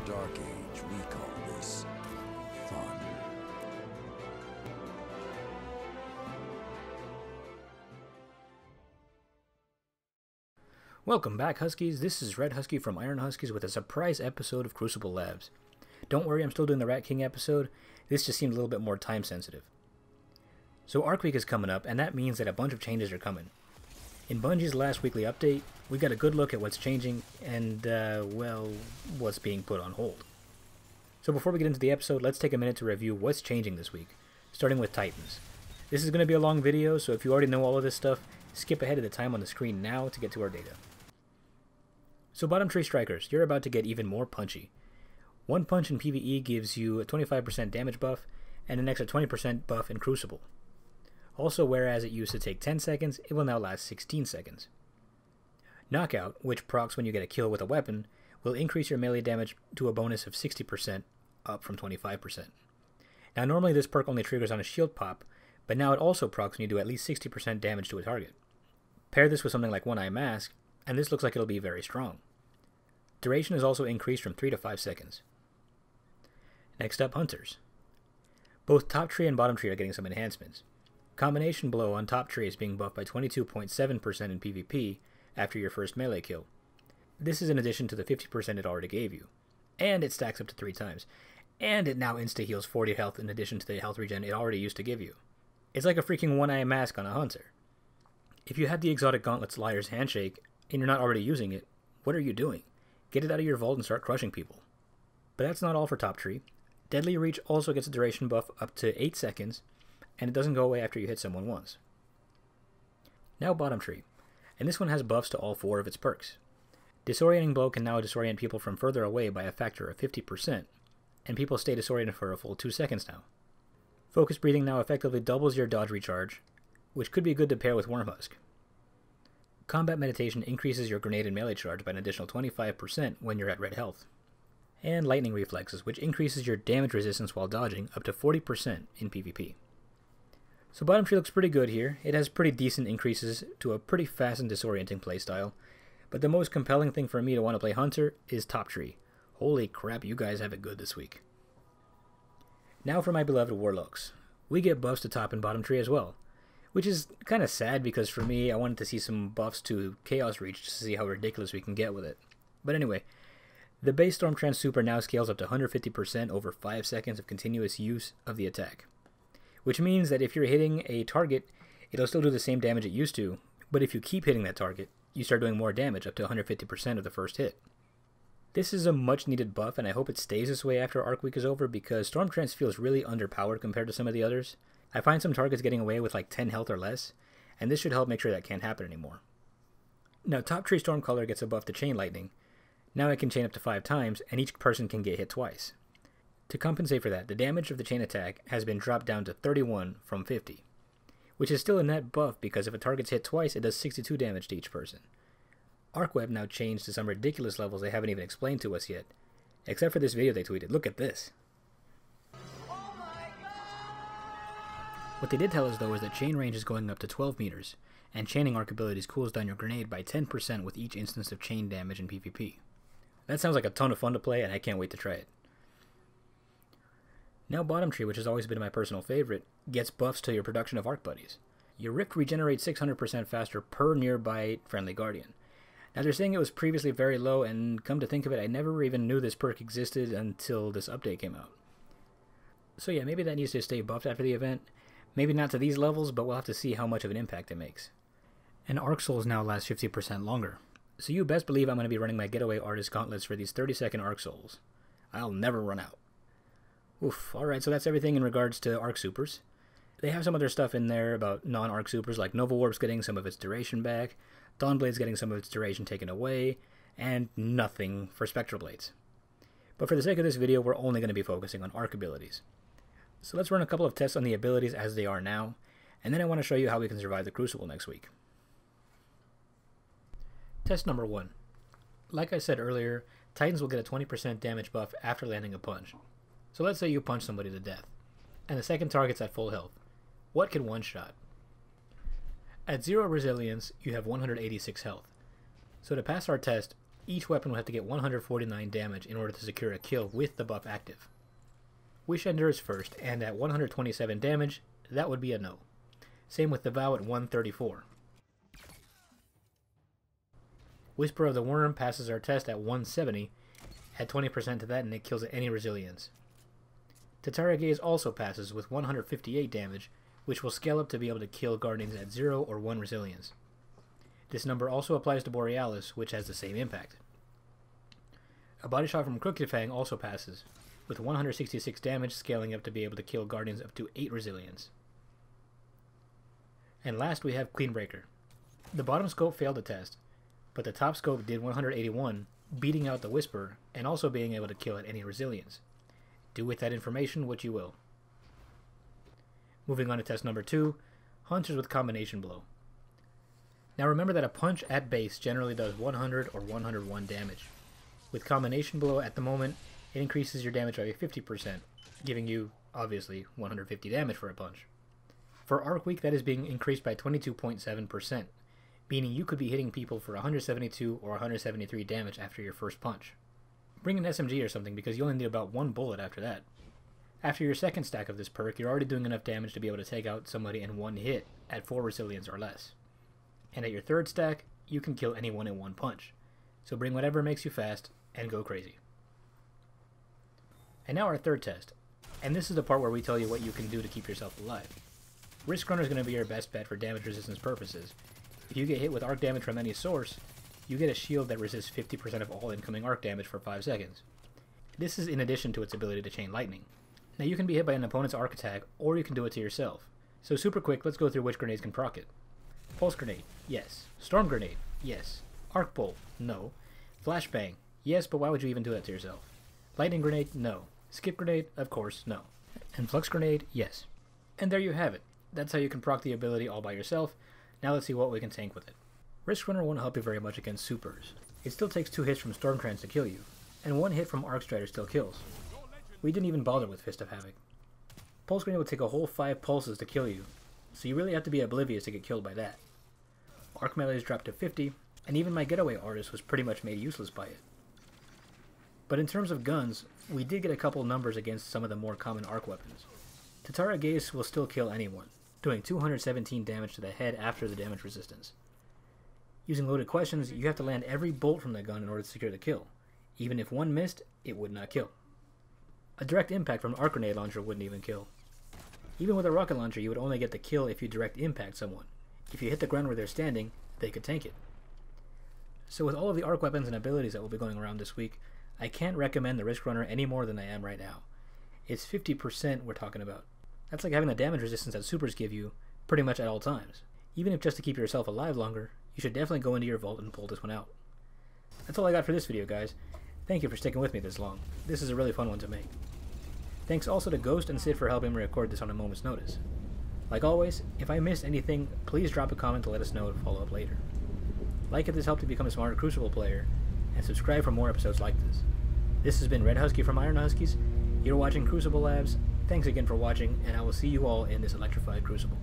dark age, we call this fun. Welcome back, Huskies. This is Red Husky from Iron Huskies with a surprise episode of Crucible Labs. Don't worry, I'm still doing the Rat King episode. This just seemed a little bit more time sensitive. So Arc Week is coming up, and that means that a bunch of changes are coming. In Bungie's last weekly update, we got a good look at what's changing and, well, what's being put on hold. So before we get into the episode, let's take a minute to review what's changing this week, starting with Titans. This is going to be a long video, so if you already know all of this stuff, skip ahead of the time on the screen now to get to our data. So Bottom Tree Strikers, you're about to get even more punchy. One punch in PvE gives you a 25% damage buff and an extra 20% buff in Crucible. Also, whereas it used to take 10 seconds, it will now last 16 seconds. Knockout, which procs when you get a kill with a weapon, will increase your melee damage to a bonus of 60%, up from 25%. Now normally this perk only triggers on a shield pop, but now it also procs when you do at least 60% damage to a target. Pair this with something like One Eye Mask, and this looks like it'll be very strong. Duration is also increased from 3 to 5 seconds. Next up, Hunters. Both Top Tree and Bottom Tree are getting some enhancements. Combination Blow on Top Tree is being buffed by 22.7% in PvP after your first melee kill. This is in addition to the 50% it already gave you. And it stacks up to 3 times. And it now insta-heals 40 health in addition to the health regen it already used to give you. It's like a freaking One Eye Mask on a Hunter. If you have the exotic Gauntlet's Liar's Handshake, and you're not already using it, what are you doing? Get it out of your vault and start crushing people. But that's not all for Top Tree. Deadly Reach also gets a duration buff up to 8 seconds, and it doesn't go away after you hit someone once. Now Bottom Tree, and this one has buffs to all 4 of its perks. Disorienting Blow can now disorient people from further away by a factor of 50%, and people stay disoriented for a full 2 seconds now. Focus Breathing now effectively doubles your dodge recharge, which could be good to pair with Wormhusk. Combat Meditation increases your grenade and melee charge by an additional 25% when you're at red health. And Lightning Reflexes, which increases your damage resistance while dodging up to 40% in PvP. So Bottom Tree looks pretty good here. It has pretty decent increases to a pretty fast and disorienting playstyle. But the most compelling thing for me to want to play Hunter is Top Tree. Holy crap, you guys have it good this week. Now for my beloved Warlocks. We get buffs to Top and Bottom Tree as well. Which is kind of sad because for me, I wanted to see some buffs to Chaos Reach to see how ridiculous we can get with it. But anyway, the base Storm Trance Super now scales up to 150% over 5 seconds of continuous use of the attack. Which means that if you're hitting a target, it'll still do the same damage it used to, but if you keep hitting that target, you start doing more damage up to 150% of the first hit. This is a much needed buff, and I hope it stays this way after Arc Week is over because Storm Trance feels really underpowered compared to some of the others. I find some targets getting away with like 10 health or less, and this should help make sure that can't happen anymore. Now Top Tree Stormcaller gets a buff to Chain Lightning. Now it can chain up to 5 times, and each person can get hit twice. To compensate for that, the damage of the chain attack has been dropped down to 31 from 50, which is still a net buff because if a target's hit twice, it does 62 damage to each person. Arc Web now changed to some ridiculous levels they haven't even explained to us yet, except for this video they tweeted. Look at this. What they did tell us though is that chain range is going up to 12 meters, and chaining arc abilities cools down your grenade by 10% with each instance of chain damage in PvP. That sounds like a ton of fun to play, and I can't wait to try it. Now Bottom Tree, which has always been my personal favorite, gets buffs to your production of arc buddies. Your Rift regenerates 600% faster per nearby friendly guardian. Now they're saying it was previously very low, and come to think of it, I never even knew this perk existed until this update came out. So yeah, maybe that needs to stay buffed after the event. Maybe not to these levels, but we'll have to see how much of an impact it makes. And Arc Souls now last 50% longer. So you best believe I'm going to be running my Getaway Artist Gauntlets for these 30-second Arc Souls. I'll never run out. Oof, alright, so that's everything in regards to Arc Supers. They have some other stuff in there about non-Arc Supers, like Nova Warp's getting some of its duration back, Dawnblade's getting some of its duration taken away, and nothing for Spectral Blades. But for the sake of this video, we're only going to be focusing on Arc abilities. So let's run a couple of tests on the abilities as they are now, and then I want to show you how we can survive the Crucible next week. Test number 1. Like I said earlier, Titans will get a 20% damage buff after landing a punch. So let's say you punch somebody to death, and the second target's at full health. What can one-shot? At 0 resilience, you have 186 health. So to pass our test, Each weapon will have to get 149 damage in order to secure a kill with the buff active. Wish Ender is first, and at 127 damage, that would be a no. Same with the Vow at 134. Whisper of the Worm passes our test at 170, add 20% to that and it kills at any resilience. Tatara Gaze also passes with 158 damage, which will scale up to be able to kill Guardians at 0 or 1 resilience. This number also applies to Borealis, which has the same impact. A body shot from Crooked Fang also passes, with 166 damage scaling up to be able to kill Guardians up to 8 resilience. And last we have Queenbreaker. The bottom scope failed the test, but the top scope did 181, beating out the Whisper, and also being able to kill at any resilience. Do with that information what you will. Moving on to test number 2, Hunters with Combination Blow. Now remember that a punch at base generally does 100 or 101 damage. With Combination Blow at the moment, it increases your damage by 50%, giving you, obviously, 150 damage for a punch. For Arc Week, that is being increased by 22.7%, meaning you could be hitting people for 172 or 173 damage after your first punch. Bring an SMG or something because you only need about 1 bullet after that. After your second stack of this perk, you're already doing enough damage to be able to take out somebody in 1 hit at 4 resilience or less. And at your third stack, you can kill anyone in 1 punch. So bring whatever makes you fast and go crazy. And now our third test, and this is the part where we tell you what you can do to keep yourself alive. Risk Runner is going to be your best bet for damage resistance purposes. If you get hit with arc damage from any source, you get a shield that resists 50% of all incoming arc damage for 5 seconds. This is in addition to its ability to chain lightning. Now you can be hit by an opponent's arc attack, or you can do it to yourself. So super quick, let's go through which grenades can proc it. Pulse Grenade, yes. Storm Grenade, yes. Arc Bolt, no. Flashbang, yes, but why would you even do that to yourself? Lightning Grenade, no. Skip Grenade, of course, no. And Flux Grenade, yes. And there you have it. That's how you can proc the ability all by yourself. Now let's see what we can tank with it. Risk Runner won't help you very much against supers. It still takes 2 hits from Stormtrance to kill you, and 1 hit from Arc Strider still kills. We didn't even bother with Fist of Havoc. Pulse Grenade will take a whole 5 pulses to kill you, so you really have to be oblivious to get killed by that. Arc Melee is dropped to 50, and even my Getaway Artist was pretty much made useless by it. But in terms of guns, we did get a couple numbers against some of the more common arc weapons. Tatara Gaze will still kill anyone, doing 217 damage to the head after the damage resistance. Using Loaded Questions, you have to land every bolt from the gun in order to secure the kill. Even if 1 missed, it would not kill. A direct impact from an Arc Grenade launcher wouldn't even kill. Even with a rocket launcher, you would only get the kill if you direct impact someone. If you hit the ground where they're standing, they could tank it. So with all of the arc weapons and abilities that will be going around this week, I can't recommend the Risk Runner any more than I am right now. It's 50% we're talking about. That's like having the damage resistance that supers give you pretty much at all times. Even if just to keep yourself alive longer, you should definitely go into your vault and pull this one out. That's all I got for this video, guys. Thank you for sticking with me this long. This is a really fun one to make. Thanks also to Ghost and Sid for helping me record this on a moment's notice. Like always, if I missed anything, please drop a comment to let us know and follow up later. Like if this helped you become a smarter Crucible player, and subscribe for more episodes like this. This has been Red Husky from Iron Huskies. You're watching Crucible Labs. Thanks again for watching, and I will see you all in this electrified Crucible.